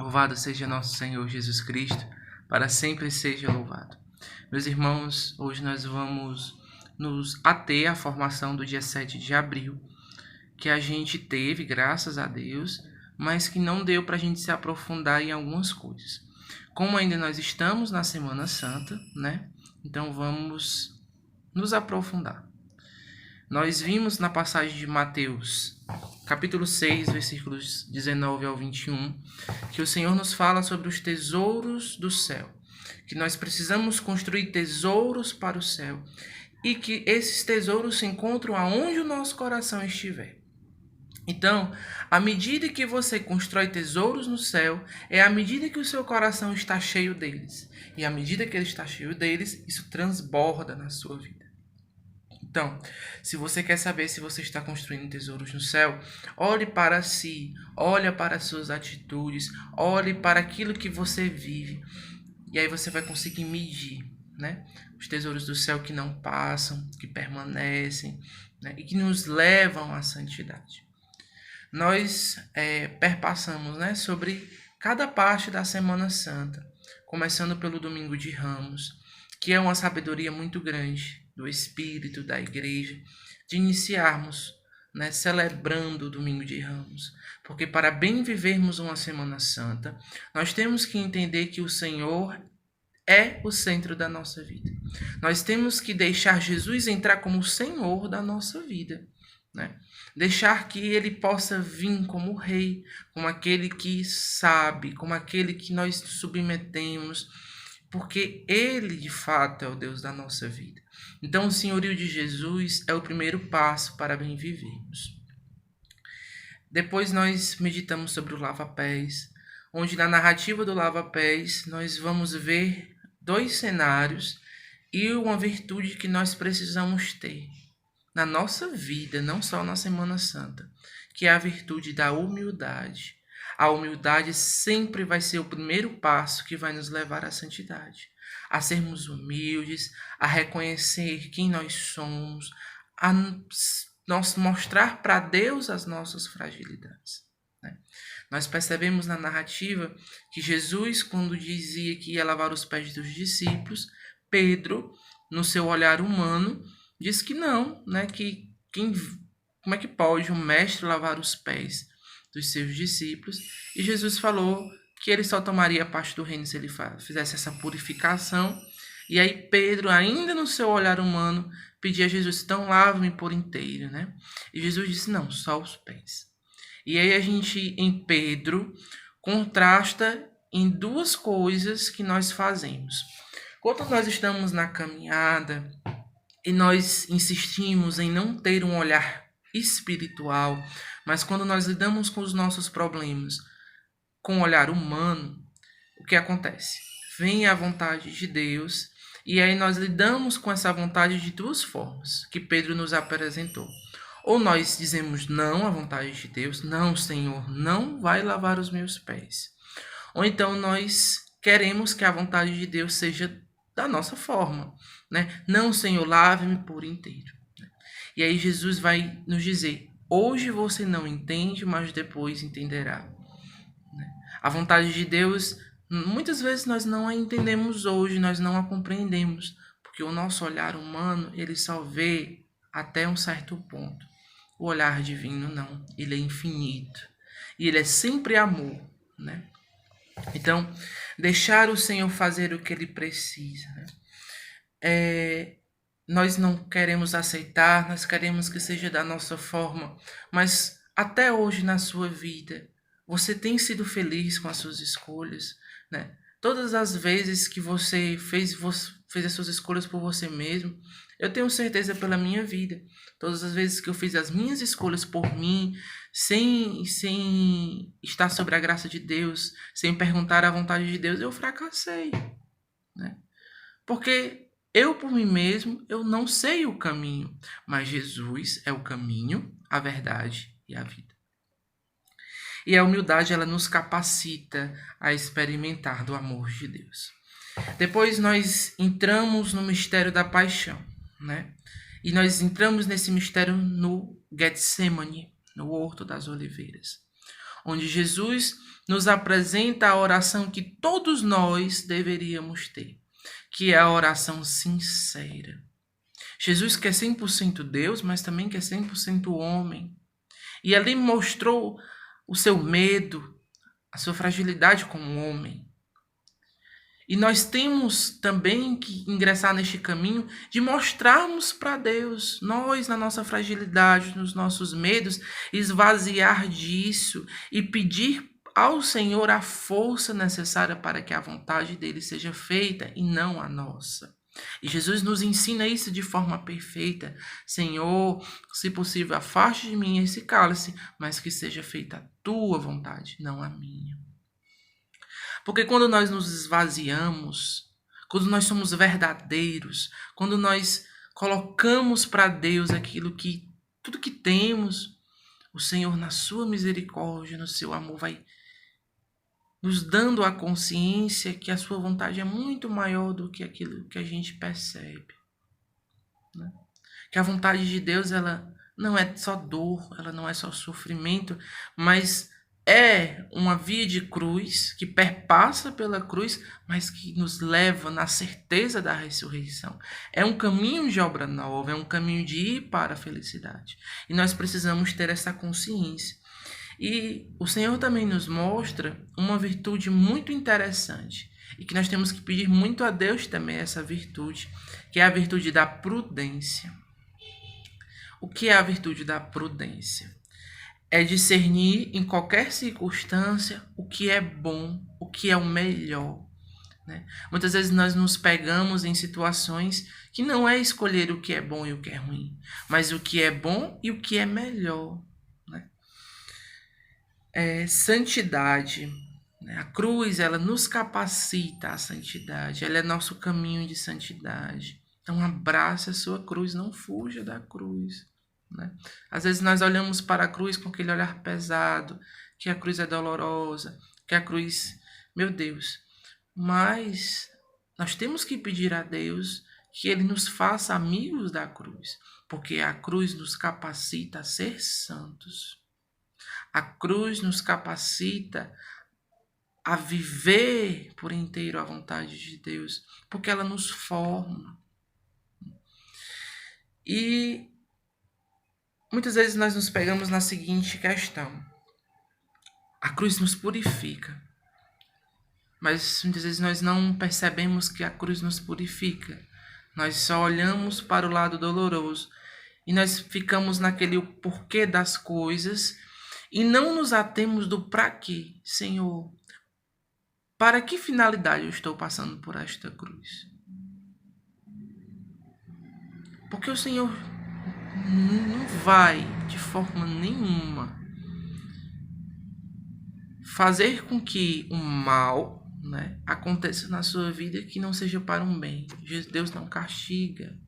Louvado seja nosso Senhor Jesus Cristo, para sempre seja louvado. Meus irmãos, hoje nós vamos nos ater à formação do dia 7 de abril, que a gente teve, graças a Deus, mas que não deu para a gente se aprofundar em algumas coisas. Como ainda nós estamos na Semana Santa, né? Então vamos nos aprofundar. Nós vimos na passagem de Mateus, capítulo 6, versículos 19 ao 21, que o Senhor nos fala sobre os tesouros do céu, que nós precisamos construir tesouros para o céu e que esses tesouros se encontram aonde o nosso coração estiver. Então, à medida que você constrói tesouros no céu, é à medida que o seu coração está cheio deles. E à medida que ele está cheio deles, isso transborda na sua vida. Então, se você quer saber se você está construindo tesouros no céu, olhe para si, olhe para as suas atitudes, olhe para aquilo que você vive. E aí você vai conseguir medir, né? Os tesouros do céu que não passam, que permanecem, né? E que nos levam à santidade. Nós perpassamos, né, sobre cada parte da Semana Santa, começando pelo Domingo de Ramos, que é uma sabedoria muito grande do Espírito, da Igreja, de iniciarmos, né, celebrando o Domingo de Ramos. Porque para bem vivermos uma Semana Santa, nós temos que entender que o Senhor é o centro da nossa vida. Nós temos que deixar Jesus entrar como o Senhor da nossa vida, né? Deixar que ele possa vir como rei, como aquele que sabe, como aquele que nós submetemos, porque ele de fato é o Deus da nossa vida. Então o senhorio de Jesus é o primeiro passo para bem vivermos. Depois nós meditamos sobre o lava-pés, onde na narrativa do lava-pés nós vamos ver dois cenários e uma virtude que nós precisamos ter na nossa vida, não só na Semana Santa, que é a virtude da humildade. A humildade sempre vai ser o primeiro passo que vai nos levar à santidade, a sermos humildes, a reconhecer quem nós somos, a nos mostrar para Deus as nossas fragilidades, né? Nós percebemos na narrativa que Jesus, quando dizia que ia lavar os pés dos discípulos, Pedro, no seu olhar humano, diz que não, né? Como é que pode um mestre lavar os pés dos seus discípulos? E Jesus falou que ele só tomaria parte do reino se ele fizesse essa purificação. E aí Pedro, ainda no seu olhar humano, pedia a Jesus, então lava-me por inteiro, né? E Jesus disse, não, só os pés. E aí a gente, em Pedro, contrasta em duas coisas que nós fazemos. Quando nós estamos na caminhada e nós insistimos em não ter um olhar espiritual, mas quando nós lidamos com os nossos problemas com um olhar humano, o que acontece? Vem a vontade de Deus e aí nós lidamos com essa vontade de duas formas que Pedro nos apresentou. Ou nós dizemos não à vontade de Deus, não, Senhor, não vai lavar os meus pés. Ou então nós queremos que a vontade de Deus seja da nossa forma, né? Não, Senhor, lave-me por inteiro. E aí Jesus vai nos dizer, hoje você não entende, mas depois entenderá. A vontade de Deus, muitas vezes nós não a entendemos hoje, nós não a compreendemos, porque o nosso olhar humano, ele só vê até um certo ponto. O olhar divino não, ele é infinito. E ele é sempre amor, né? Então, deixar o Senhor fazer o que ele precisa, né? Nós não queremos aceitar, nós queremos que seja da nossa forma, mas até hoje na sua vida, você tem sido feliz com as suas escolhas, né? Todas as vezes que você fez as suas escolhas por você mesmo, eu tenho certeza pela minha vida. Todas as vezes que eu fiz as minhas escolhas por mim, sem estar sobre a graça de Deus, sem perguntar a vontade de Deus, eu fracassei, né? Porque eu por mim mesmo, eu não sei o caminho, mas Jesus é o caminho, a verdade e a vida. E a humildade, ela nos capacita a experimentar do amor de Deus. Depois nós entramos no mistério da paixão, né? E nós entramos nesse mistério no Getsemane, no Horto das Oliveiras, onde Jesus nos apresenta a oração que todos nós deveríamos ter, que é a oração sincera. Jesus quer 100% Deus, mas também quer 100% homem. E ali mostrou o seu medo, a sua fragilidade como homem. E nós temos também que ingressar neste caminho de mostrarmos para Deus, nós na nossa fragilidade, nos nossos medos, esvaziar disso e pedir ao Senhor a força necessária para que a vontade dele seja feita e não a nossa. E Jesus nos ensina isso de forma perfeita. Senhor, se possível, afaste de mim esse cálice, mas que seja feita a tua vontade, não a minha. Porque quando nós nos esvaziamos, quando nós somos verdadeiros, quando nós colocamos para Deus tudo que temos, o Senhor, na sua misericórdia, no seu amor, vai nos dando a consciência que a sua vontade é muito maior do que aquilo que a gente percebe. Né? Que a vontade de Deus, ela não é só dor, ela não é só sofrimento, mas é uma via de cruz que perpassa pela cruz, mas que nos leva na certeza da ressurreição. É um caminho de obra nova, é um caminho de ir para a felicidade. E nós precisamos ter essa consciência. E o Senhor também nos mostra uma virtude muito interessante e que nós temos que pedir muito a Deus também essa virtude, que é a virtude da prudência. O que é a virtude da prudência? É discernir em qualquer circunstância o que é bom, o que é o melhor. Né? Muitas vezes nós nos pegamos em situações que não é escolher o que é bom e o que é ruim, mas o que é bom e o que é melhor. Né? Santidade. Né? A cruz, ela nos capacita à santidade, ela é nosso caminho de santidade. Então abrace a sua cruz, não fuja da cruz. Né? Às vezes nós olhamos para a cruz com aquele olhar pesado, que a cruz é dolorosa, que a cruz, meu Deus, mas nós temos que pedir a Deus que Ele nos faça amigos da cruz, porque a cruz nos capacita a ser santos. A cruz nos capacita a viver por inteiro a vontade de Deus, porque ela nos forma. E muitas vezes nós nos pegamos na seguinte questão. A cruz nos purifica. Mas muitas vezes nós não percebemos que a cruz nos purifica. Nós só olhamos para o lado doloroso. E nós ficamos naquele porquê das coisas. E não nos atemos do para quê. Senhor, para que finalidade eu estou passando por esta cruz? Porque o Senhor não vai, de forma nenhuma, fazer com que o mal, né, aconteça na sua vida que não seja para um bem. Deus não castiga.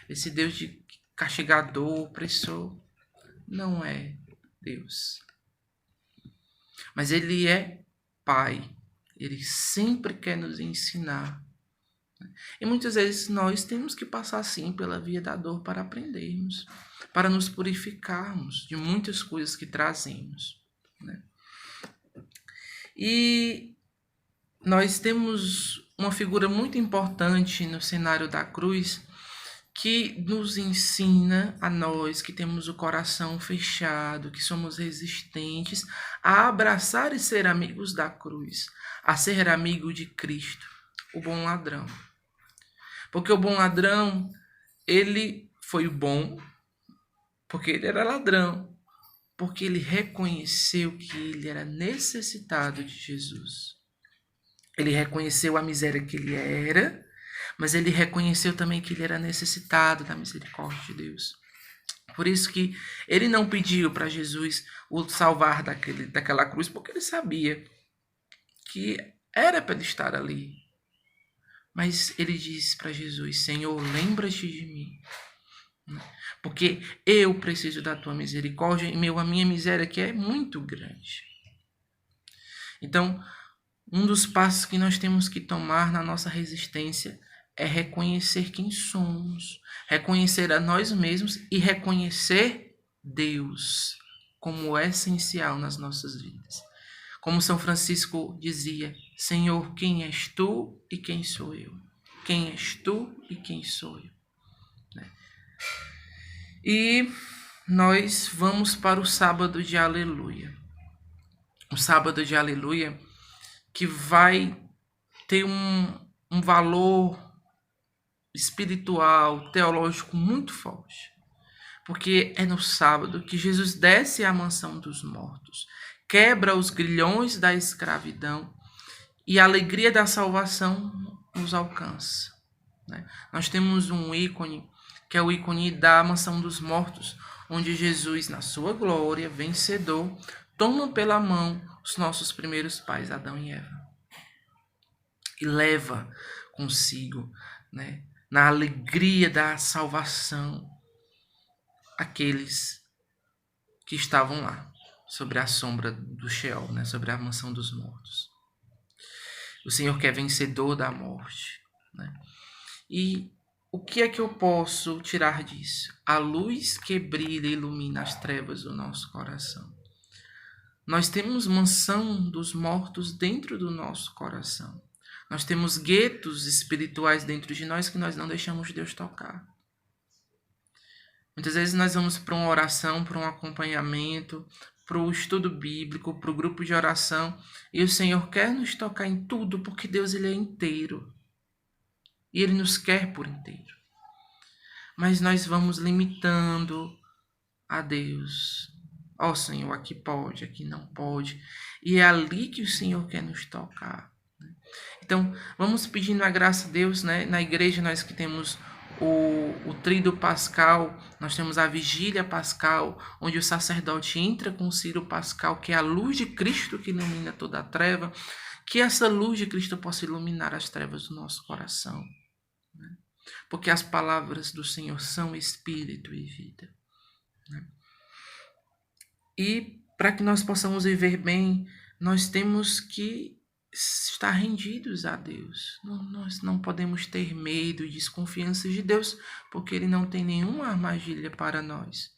Esse Deus de castigador, opressor, não é Deus. Mas Ele é Pai. Ele sempre quer nos ensinar. E muitas vezes nós temos que passar assim pela via da dor para aprendermos, para nos purificarmos de muitas coisas que trazemos. Né? E nós temos uma figura muito importante no cenário da cruz que nos ensina a nós que temos o coração fechado, que somos resistentes, a abraçar e ser amigos da cruz, a ser amigo de Cristo, o bom ladrão. Porque o bom ladrão, ele foi bom, porque ele era ladrão, porque ele reconheceu que ele era necessitado de Jesus. Ele reconheceu a miséria que ele era, mas ele reconheceu também que ele era necessitado da misericórdia de Deus. Por isso que ele não pediu para Jesus o salvar daquela cruz, porque ele sabia que era para ele estar ali. Mas ele disse para Jesus, Senhor, lembra-te de mim. Porque eu preciso da tua misericórdia e a minha miséria aqui é muito grande. Então, um dos passos que nós temos que tomar na nossa resistência é reconhecer quem somos, reconhecer a nós mesmos e reconhecer Deus. como essencial nas nossas vidas. Como São Francisco dizia: Senhor, quem és tu e quem sou eu? Quem és tu e quem sou eu? E nós vamos para o sábado de Aleluia. O sábado de Aleluia que vai ter um valor espiritual, teológico muito forte. Porque é no sábado que Jesus desce à mansão dos mortos, quebra os grilhões da escravidão e a alegria da salvação nos alcança. Nós temos um ícone, que é o ícone da mansão dos mortos, onde Jesus, na sua glória, vencedor, toma pela mão os nossos primeiros pais, Adão e Eva, e leva consigo, na alegria da salvação, aqueles que estavam lá, sobre a sombra do Sheol, sobre a mansão dos mortos. O Senhor que é vencedor da morte. E o que é que eu posso tirar disso? A luz que brilha e ilumina as trevas do nosso coração. Nós temos mansão dos mortos dentro do nosso coração. Nós temos guetos espirituais dentro de nós que nós não deixamos Deus tocar. Muitas vezes nós vamos para uma oração, para um acompanhamento, para o estudo bíblico, para o grupo de oração, e o Senhor quer nos tocar em tudo, porque Deus ele é inteiro. E Ele nos quer por inteiro. Mas nós vamos limitando a Deus. Ó Senhor, aqui pode, aqui não pode. E é ali que o Senhor quer nos tocar. Então, vamos pedindo a graça a Deus, Na igreja nós que temos o tríduo pascal, nós temos a vigília pascal, onde o sacerdote entra com o ciro pascal, que é a luz de Cristo que ilumina toda a treva, que essa luz de Cristo possa iluminar as trevas do nosso coração. Porque as palavras do Senhor são espírito e vida. E para que nós possamos viver bem, nós temos que estar rendidos a Deus. Nós não podemos ter medo e desconfiança de Deus, porque Ele não tem nenhuma armadilha para nós.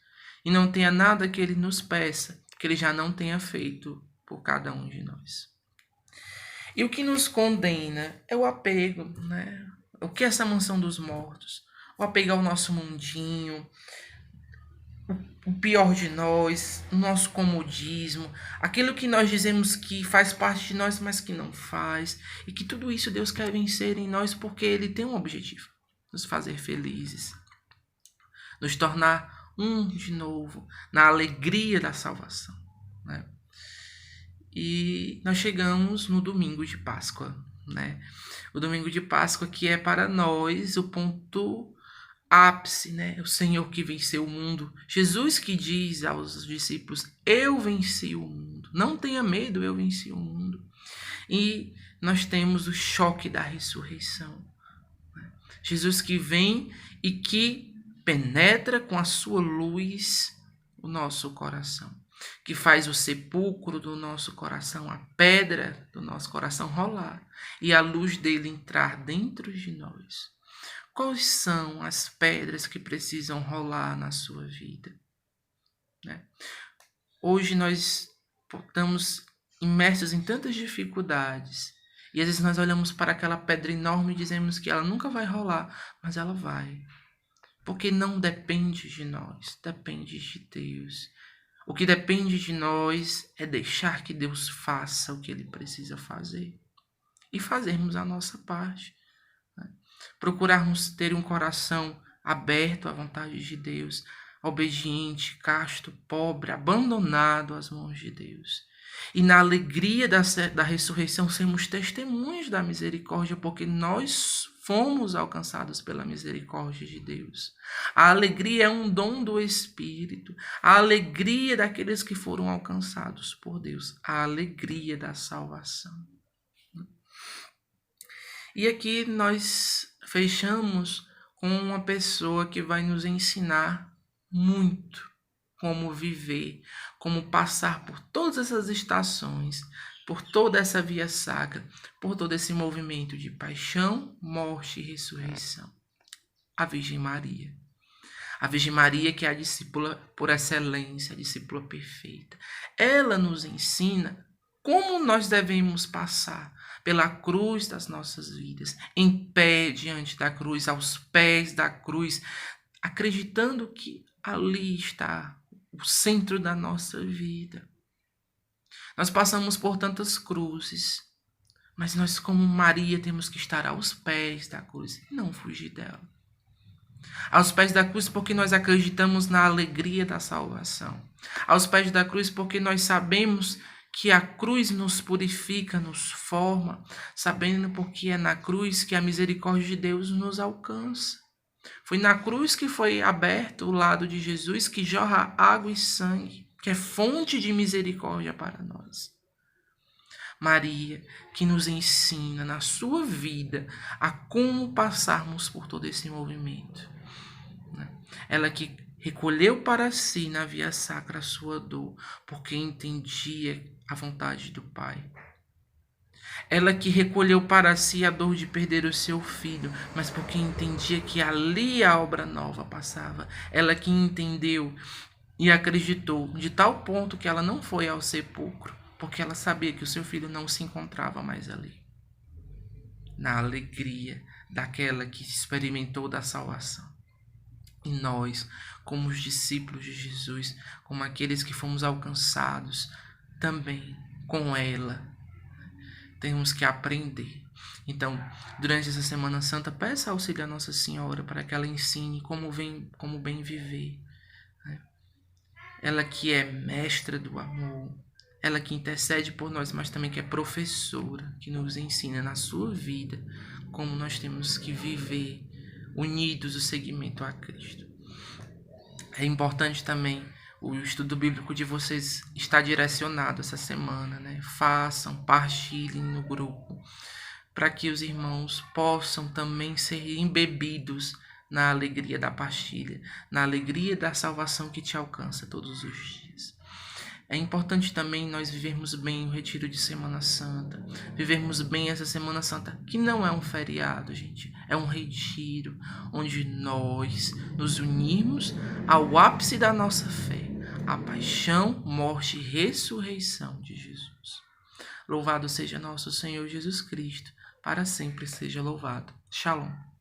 E não tenha nada que Ele nos peça, que Ele já não tenha feito por cada um de nós. E o que nos condena é o apego, O que é essa mansão dos mortos? O apego ao nosso mundinho, o pior de nós, o nosso comodismo, aquilo que nós dizemos que faz parte de nós, mas que não faz. E que tudo isso Deus quer vencer em nós porque Ele tem um objetivo: nos fazer felizes, nos tornar um de novo, na alegria da salvação. E nós chegamos no domingo de Páscoa, O domingo de Páscoa que é para nós o ponto ápice, O Senhor que venceu o mundo. Jesus que diz aos discípulos: eu venci o mundo. Não tenha medo, eu venci o mundo. E nós temos o choque da ressurreição. Jesus que vem e que penetra com a sua luz o nosso coração, que faz o sepulcro do nosso coração, a pedra do nosso coração rolar e a luz dele entrar dentro de nós. Quais são as pedras que precisam rolar na sua vida? Hoje nós estamos imersos em tantas dificuldades e às vezes nós olhamos para aquela pedra enorme e dizemos que ela nunca vai rolar, mas ela vai. Porque não depende de nós, depende de Deus. O que depende de nós é deixar que Deus faça o que Ele precisa fazer e fazermos a nossa parte. Procurarmos ter um coração aberto à vontade de Deus, obediente, casto, pobre, abandonado às mãos de Deus. E na alegria da ressurreição sermos testemunhas da misericórdia, porque nós fomos alcançados pela misericórdia de Deus. A alegria é um dom do Espírito. A alegria daqueles que foram alcançados por Deus. A alegria da salvação. E aqui nós fechamos com uma pessoa que vai nos ensinar muito como viver, como passar por todas essas estações, por toda essa via sacra, por todo esse movimento de paixão, morte e ressurreição. A Virgem Maria. A Virgem Maria, que é a discípula por excelência, a discípula perfeita. Ela nos ensina como nós devemos passar pela cruz das nossas vidas, em pé diante da cruz, aos pés da cruz, acreditando que ali está o centro da nossa vida. Nós passamos por tantas cruzes, mas nós, como Maria, temos que estar aos pés da cruz e não fugir dela. Aos pés da cruz porque nós acreditamos na alegria da salvação. Aos pés da cruz porque nós sabemos que a cruz nos purifica, nos forma, sabendo porque é na cruz que a misericórdia de Deus nos alcança. Foi na cruz que foi aberto o lado de Jesus, que jorra água e sangue, que é fonte de misericórdia para nós. Maria, que nos ensina na sua vida a como passarmos por todo esse movimento. Ela que recolheu para si na via sacra a sua dor, porque entendia a vontade do Pai. Ela que recolheu para si a dor de perder o seu filho, mas porque entendia que ali a obra nova passava. Ela que entendeu e acreditou de tal ponto que ela não foi ao sepulcro, porque ela sabia que o seu filho não se encontrava mais ali. Na alegria daquela que experimentou da salvação. E nós, como os discípulos de Jesus, como aqueles que fomos alcançados, também com ela, temos que aprender. Então, durante essa Semana Santa, peça auxílio à Nossa Senhora para que ela ensine como bem viver. Ela que é mestra do amor, ela que intercede por nós, mas também que é professora, que nos ensina na sua vida como nós temos que viver unidos o seguimento a Cristo. É importante também o estudo bíblico de vocês está direcionado essa semana, né? Façam, partilhem no grupo, para que os irmãos possam também ser embebidos na alegria da partilha, na alegria da salvação que te alcança todos os dias. É importante também nós vivermos bem o retiro de Semana Santa, vivermos bem essa Semana Santa, que não é um feriado, gente, é um retiro, onde nós nos unimos ao ápice da nossa fé, a paixão, morte e ressurreição de Jesus. Louvado seja nosso Senhor Jesus Cristo, para sempre seja louvado. Shalom.